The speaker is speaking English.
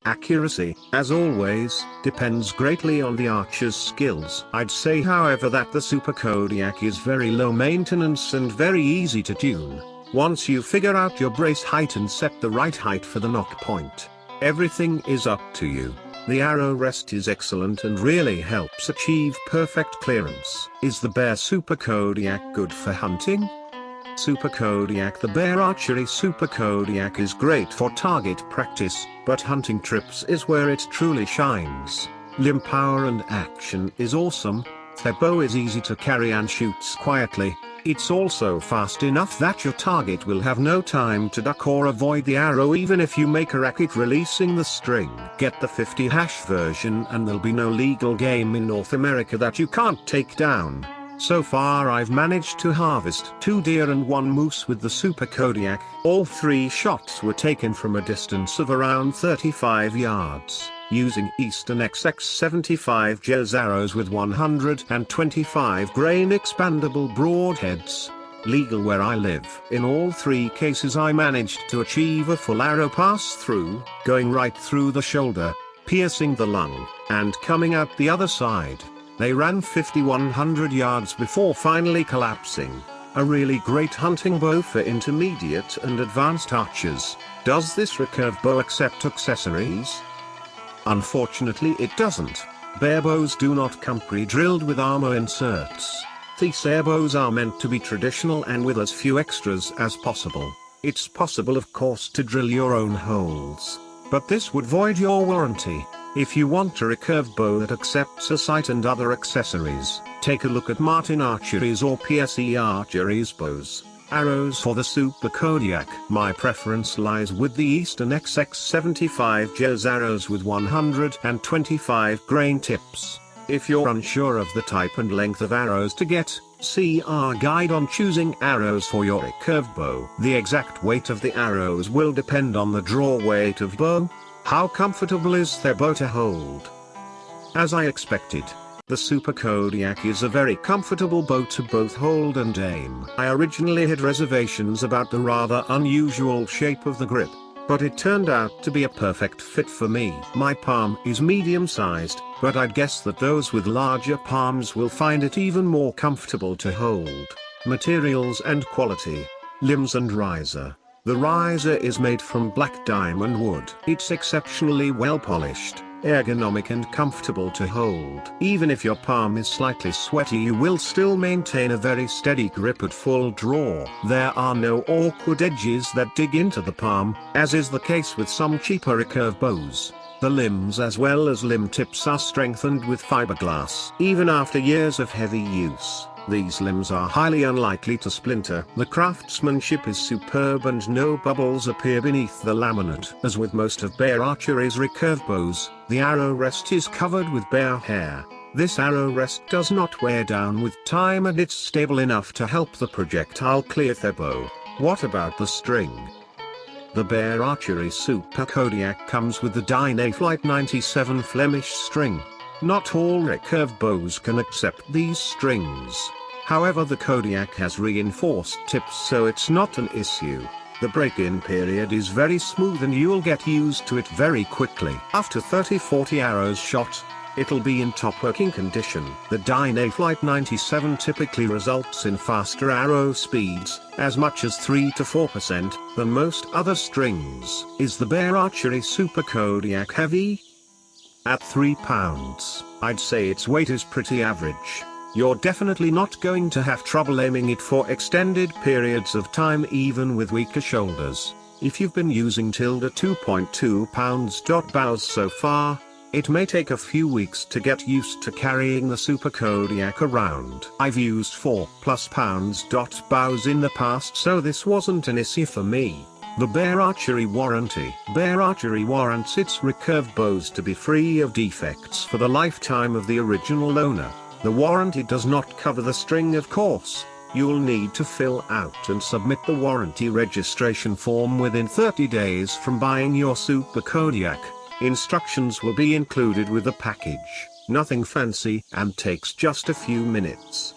Accuracy, as always, depends greatly on the archer's skills. I'd say however that the Super Kodiak is very low maintenance and very easy to tune. Once you figure out your brace height and set the right height for the nock point, everything is up to you. The arrow rest is excellent and really helps achieve perfect clearance. Is the Bear Super Kodiak good for hunting? Super Kodiak. The Bear Archery Super Kodiak is great for target practice, but hunting trips is where it truly shines. Limb power and action is awesome. The bow is easy to carry and shoots quietly. It's also fast enough that your target will have no time to duck or avoid the arrow even if you make a racket releasing the string. Get the 50 hash version and there'll be no legal game in North America that you can't take down. So far I've managed to harvest 2 deer and 1 moose with the Super Kodiak. All 3 shots were taken from a distance of around 35 yards, using Eastern XX75 Jazz arrows with 125 grain expandable broadheads. Legal where I live. In all 3 cases I managed to achieve a full arrow pass through, going right through the shoulder, piercing the lung, and coming out the other side. They ran 5,100 yards before finally collapsing. A really great hunting bow for intermediate and advanced archers. Does this recurve bow accept accessories? Unfortunately it doesn't. Bear bows do not come pre-drilled with armor inserts. These air bows are meant to be traditional and with as few extras as possible. It's possible of course to drill your own holes, but this would void your warranty. If you want a recurve bow that accepts a sight and other accessories, take a look at Martin Archery's or PSE Archery's bows. Arrows for the Super Kodiak. My preference lies with the Eastern XX75 Jazz arrows with 125 grain tips. If you're unsure of the type and length of arrows to get, see our guide on choosing arrows for your recurve bow. The exact weight of the arrows will depend on the draw weight of bow. How comfortable is their bow to hold? As I expected, the Super Kodiak is a very comfortable bow to both hold and aim. I originally had reservations about the rather unusual shape of the grip, but it turned out to be a perfect fit for me. My palm is medium-sized, but I'd guess that those with larger palms will find it even more comfortable to hold. Materials and quality. Limbs and riser. The riser is made from black diamond wood. It's exceptionally well polished, ergonomic and comfortable to hold. Even if your palm is slightly sweaty you will still maintain a very steady grip at full draw. There are no awkward edges that dig into the palm, as is the case with some cheaper recurve bows. The limbs as well as limb tips are strengthened with fiberglass. Even after years of heavy use, these limbs are highly unlikely to splinter. The craftsmanship is superb and no bubbles appear beneath the laminate. As with most of Bear Archery's recurve bows, the arrow rest is covered with bear hair. This arrow rest does not wear down with time and it's stable enough to help the projectile clear the bow. What about the string? The Bear Archery Super Kodiak comes with the Dynaflight 97 Flemish string. Not all recurve bows can accept these strings. However, the Kodiak has reinforced tips so it's not an issue. The break-in period is very smooth and you'll get used to it very quickly. After 30-40 arrows shot, it'll be in top working condition. The Dynaflight 97 typically results in faster arrow speeds, as much as 3 to 4% than most other strings. Is the Bear Archery Super Kodiak heavy? At 3 pounds, I'd say its weight is pretty average. You're definitely not going to have trouble aiming it for extended periods of time even with weaker shoulders. If you've been using tilde 2.2 pounds bows so far, it may take a few weeks to get used to carrying the Super Kodiak around. I've used 4+ pounds bows in the past so this wasn't an issue for me. The Bear Archery Warranty. Bear Archery warrants its recurve bows to be free of defects for the lifetime of the original owner. The warranty does not cover the string of course. You'll need to fill out and submit the warranty registration form within 30 days from buying your Super Kodiak. Instructions will be included with the package. Nothing fancy and takes just a few minutes.